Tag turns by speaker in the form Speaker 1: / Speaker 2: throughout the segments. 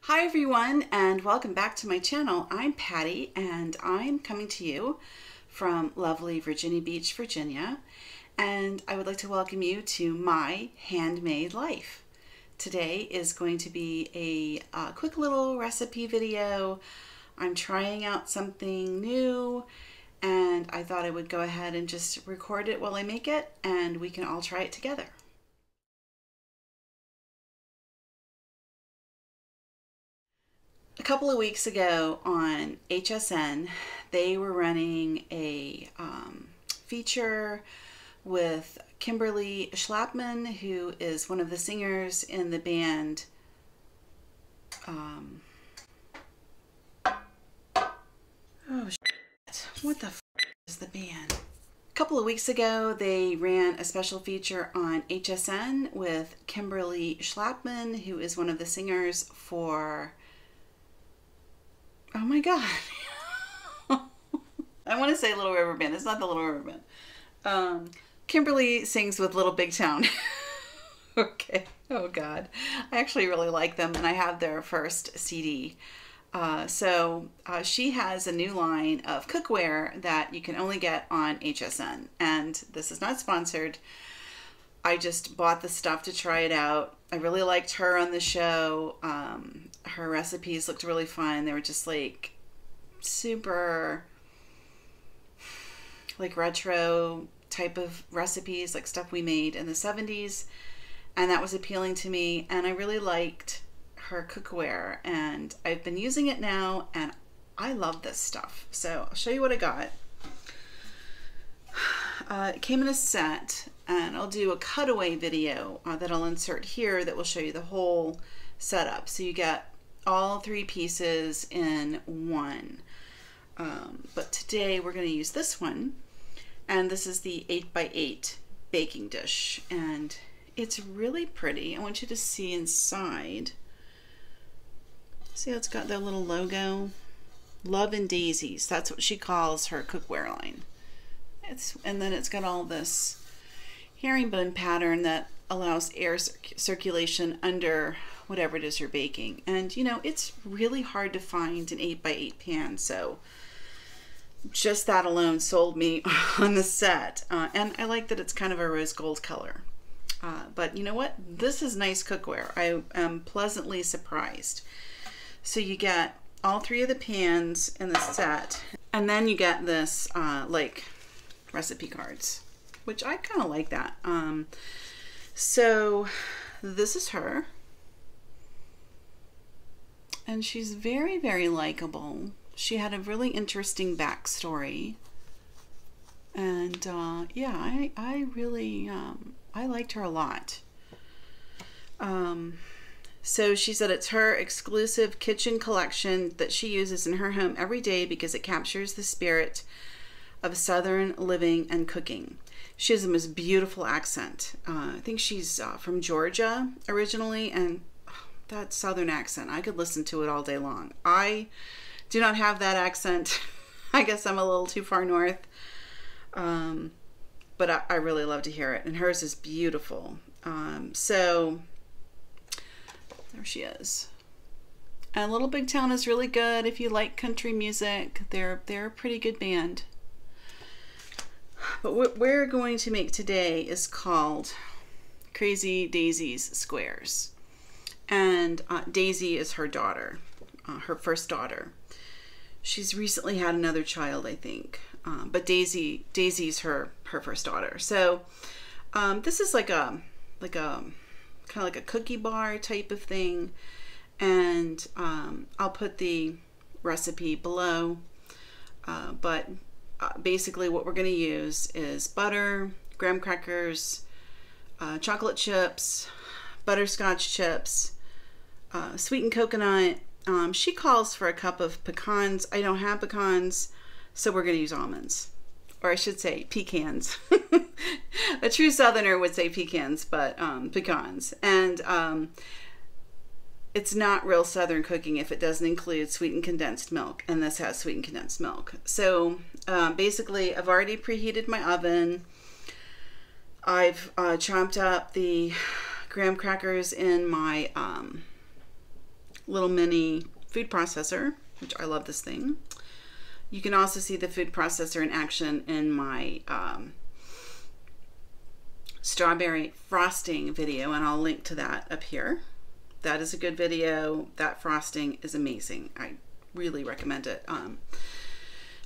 Speaker 1: Hi everyone, and welcome back to my channel. I'm Patty and I'm coming to you from lovely Virginia Beach, Virginia, and I would like to welcome you to my handmade life. Today is going to be a quick little recipe video. I'm trying out something new and I thought I would go ahead and just record it while I make it and we can all try it together. A couple of weeks ago on HSN, they were running a feature with Kimberly Schlapman, who is one of the singers in the band. Oh shit, what the f is the band? A couple of weeks ago, they ran a special feature on HSN with Kimberly Schlapman, who is one of the singers for... Oh my god. I want to say Little River Band. It's not the Little River Band. Kimberly sings with Little Big Town. Okay. Oh god. I actually really like them and I have their first CD. She has a new line of cookware that you can only get on HSN. And this is not sponsored. I just bought the stuff to try it out. I really liked her on the show. Her recipes looked really fun. They were just like super like retro type of recipes, like stuff we made in the 70s. And that was appealing to me. And I really liked her cookware. And I've been using it now and I love this stuff. So I'll show you what I got. It came in a set. And I'll do a cutaway video that I'll insert here that will show you the whole setup. So you get all three pieces in one. But today we're going to use this one. And this is the 8x8 baking dish. And it's really pretty. I want you to see inside. See how it's got that little logo? Love and Daisies. That's what she calls her cookware line. And then it's got all this herringbone pattern that allows air circulation under whatever it is you're baking. And you know, it's really hard to find an 8x8 pan, so just that alone sold me on the set. And I like that it's kind of a rose gold color. But you know what? This is nice cookware. I am pleasantly surprised. So you get all three of the pans in the set, and then you get this like recipe cards, which I kind of like that. So this is her. And she's very, very likable. She had a really interesting backstory. And yeah, I really, I liked her a lot. So she said it's her exclusive kitchen collection that she uses in her home every day because it captures the spirit of Southern living and cooking. She has the most beautiful accent. I think she's from Georgia originally, and that Southern accent, I could listen to it all day long. I do not have that accent. I guess I'm a little too far north, but I really love to hear it, and hers is beautiful. So there she is. And Little Big Town is really good if you like country music. They're a pretty good band. But what we're going to make today is called Crazy Daisy's Squares. And Daisy is her daughter, her first daughter. She's recently had another child, I think. But Daisy's her first daughter. So this is like a kind of like a cookie bar type of thing. And I'll put the recipe below. Basically what we're going to use is butter, graham crackers, chocolate chips, butterscotch chips, sweetened coconut. She calls for a cup of pecans. I don't have pecans, so we're going to use almonds. Or I should say pecans. A true Southerner would say pecans, but pecans. And it's not real Southern cooking if it doesn't include sweetened condensed milk, and this has sweetened condensed milk. So basically I've already preheated my oven. I've chopped up the graham crackers in my little mini food processor, which I love this thing. You can also see the food processor in action in my strawberry frosting video, and I'll link to that up here. That is a good video. That frosting is amazing. I really recommend it.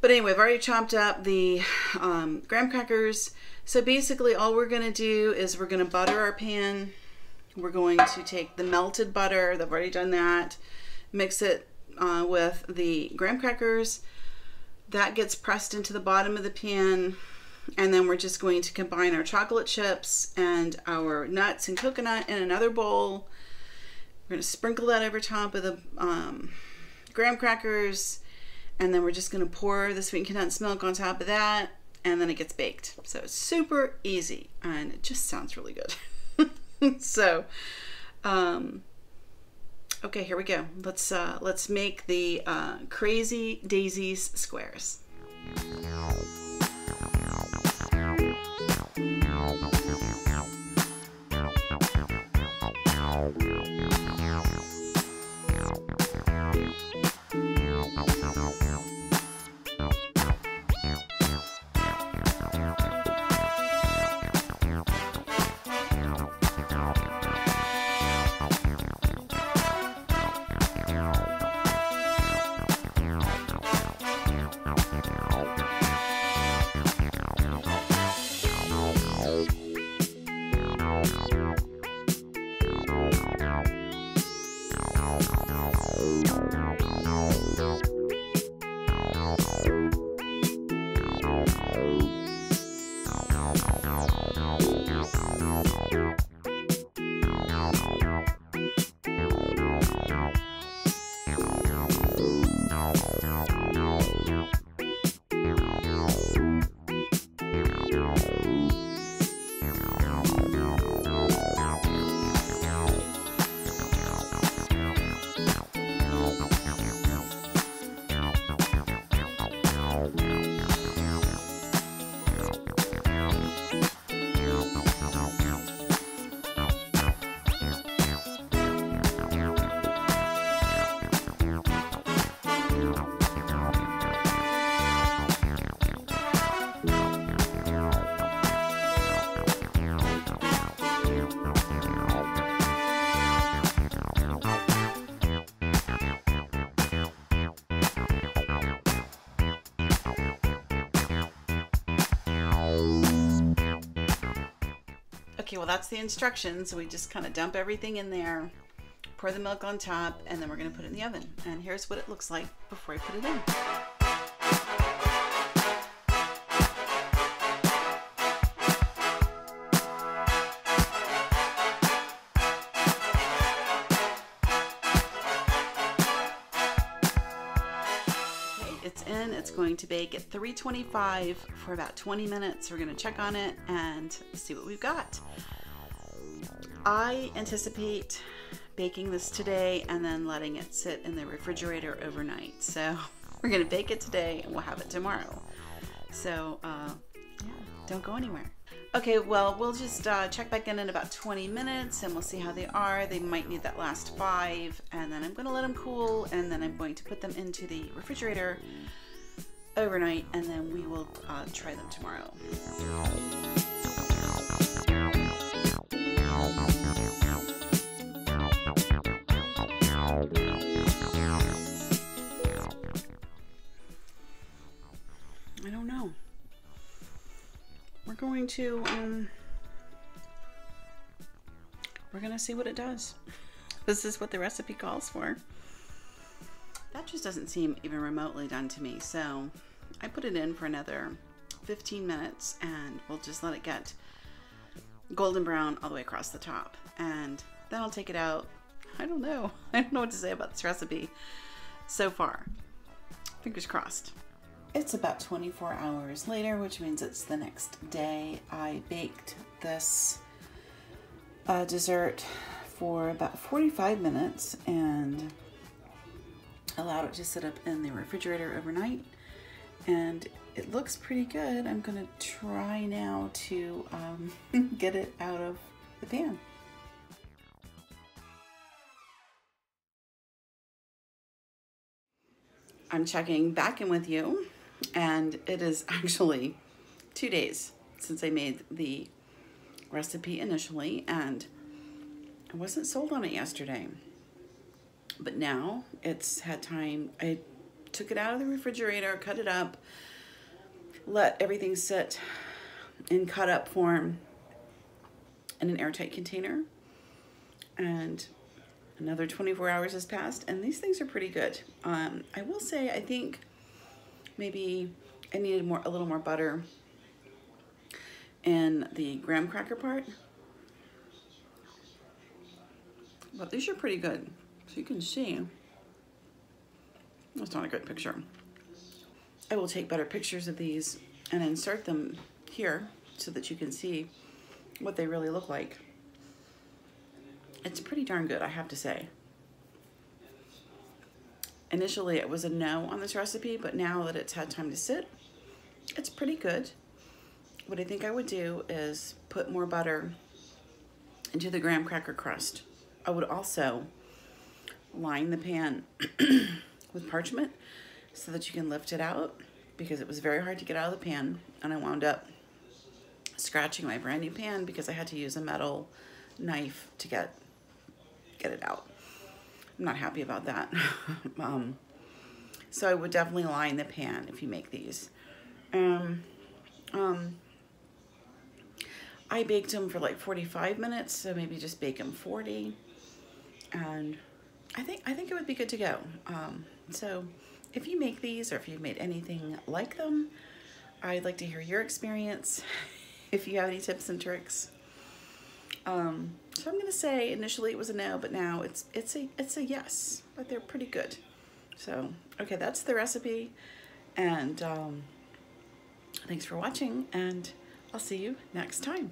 Speaker 1: But anyway, I've already chopped up the graham crackers. So basically all we're gonna do is we're gonna butter our pan. We're going to take the melted butter, I've already done that, mix it with the graham crackers. That gets pressed into the bottom of the pan, and then we're just going to combine our chocolate chips and our nuts and coconut in another bowl. We're going to sprinkle that over top of the graham crackers, and then we're just going to pour the sweetened condensed milk on top of that, and then it gets baked. So it's super easy, and it just sounds really good. So, okay, here we go. Let's make the Crazy Daisies squares. Okay, well that's the instructions. We just kind of dump everything in there, pour the milk on top, and then we're going to put it in the oven. And here's what it looks like before I put it in. It's in. It's going to bake at 325 for about 20 minutes. We're going to check on it and see what we've got. I anticipate baking this today and then letting it sit in the refrigerator overnight. So we're going to bake it today and we'll have it tomorrow. So yeah, don't go anywhere. Okay, well, we'll just check back in about 20 minutes and we'll see how they are. They might need that last 5, and then I'm going to let them cool, and then I'm going to put them into the refrigerator overnight, and then we will try them tomorrow. I don't know. We're going to see what it does. This is what the recipe calls for. That just doesn't seem even remotely done to me. So I put it in for another 15 minutes and we'll just let it get golden brown all the way across the top. And then I'll take it out. I don't know. I don't know what to say about this recipe so far. Fingers crossed. It's about 24 hours later, which means it's the next day. I baked this dessert for about 45 minutes and allowed it to sit up in the refrigerator overnight. And it looks pretty good. I'm gonna try now to get it out of the pan. I'm checking back in with you, and it is actually 2 days since I made the recipe initially, and I wasn't sold on it yesterday. But now it's had time. I took it out of the refrigerator, cut it up, let everything sit in cut up form in an airtight container, and another 24 hours has passed, and these things are pretty good. I will say, I think maybe I needed a little more butter in the graham cracker part, but these are pretty good. So you can see, that's not a good picture. I will take better pictures of these and insert them here so that you can see what they really look like. It's pretty darn good, I have to say. Initially, it was a no on this recipe, but now that it's had time to sit, it's pretty good. What I think I would do is put more butter into the graham cracker crust. I would also line the pan with parchment so that you can lift it out, because it was very hard to get out of the pan, and I wound up scratching my brand new pan because I had to use a metal knife to get it out. I'm not happy about that. So I would definitely line the pan if you make these. I baked them for like 45 minutes, so maybe just bake them 40, and I think it would be good to go. So if you make these, or if you've made anything like them, I'd like to hear your experience. If you have any tips and tricks. So I'm gonna say initially it was a no, but now it's a yes. But they're pretty good. So okay, that's the recipe, and thanks for watching, and I'll see you next time.